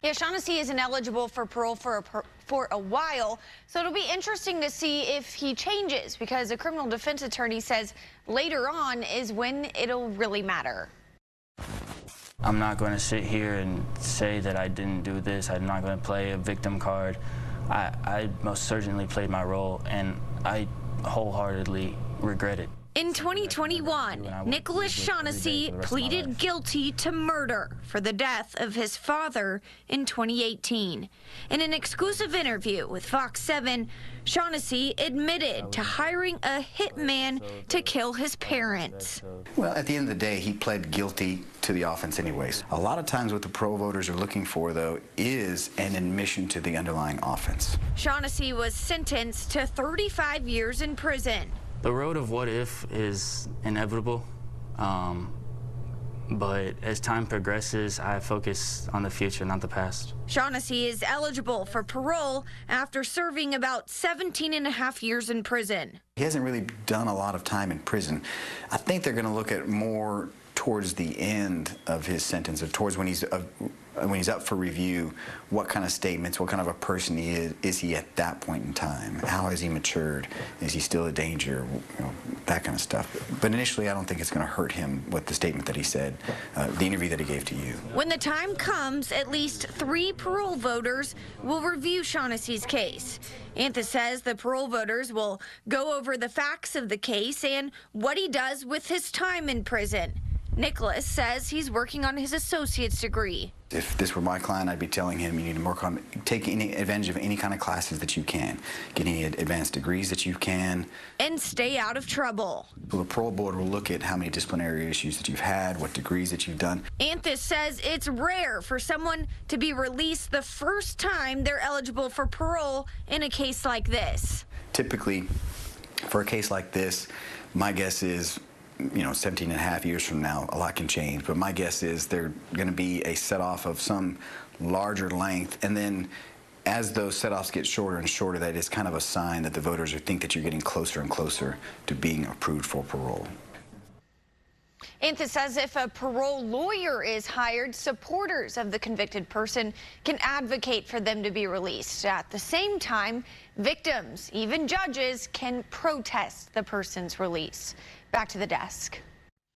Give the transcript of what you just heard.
Yeah, Shaughnessy isn't eligible for parole for a while, so it'll be interesting to see if he changes, because a criminal defense attorney says later on is when it'll really matter. I'm not going to sit here and say that I didn't do this. I'm not going to play a victim card. I most certainly played my role, and I wholeheartedly regret it. In 2021, Nicolas Shaughnessy pleaded guilty to murder for the death of his father in 2018. In an exclusive interview with Fox 7, Shaughnessy admitted to hiring a hitman to kill his parents. Well, at the end of the day, he pled guilty to the offense anyways. A lot of times what the parole voters are looking for, though, is an admission to the underlying offense. Shaughnessy was sentenced to 35 years in prison. The road of what if is inevitable, but as time progresses, I focus on the future, not the past. Shaughnessy is eligible for parole after serving about 17.5 years in prison. He hasn't really done a lot of time in prison. I think they're going to look at more towards the end of his sentence, or towards when he's up for review, what kind of statements, what kind of a person he is he at that point in time? How has he matured? Is he still a danger? You know, that kind of stuff. But initially, I don't think it's going to hurt him with the statement that he said, the interview that he gave to you. When the time comes, at least 3 parole voters will review Shaughnessy's case. Aldis says the parole voters will go over the facts of the case and what he does with his time in prison. Nicolas says he's working on his associate's degree. If this were my client, I'd be telling him you need to work on, take any advantage of any kind of classes that you can, get any advanced degrees that you can, and stay out of trouble. Well, the parole board will look at how many disciplinary issues that you've had, what degrees that you've done. Aldis says it's rare for someone to be released the first time they're eligible for parole in a case like this. Typically, for a case like this, my guess is, 17.5 years from now, a lot can change, but my guess is they're going to be a set-off of some larger length, and then as those set-offs get shorter and shorter, that is kind of a sign that the voters think that you're getting closer and closer to being approved for parole. Aldis says if a parole lawyer is hired, supporters of the convicted person can advocate for them to be released. At the same time, victims, even judges, can protest the person's release. Back to the desk.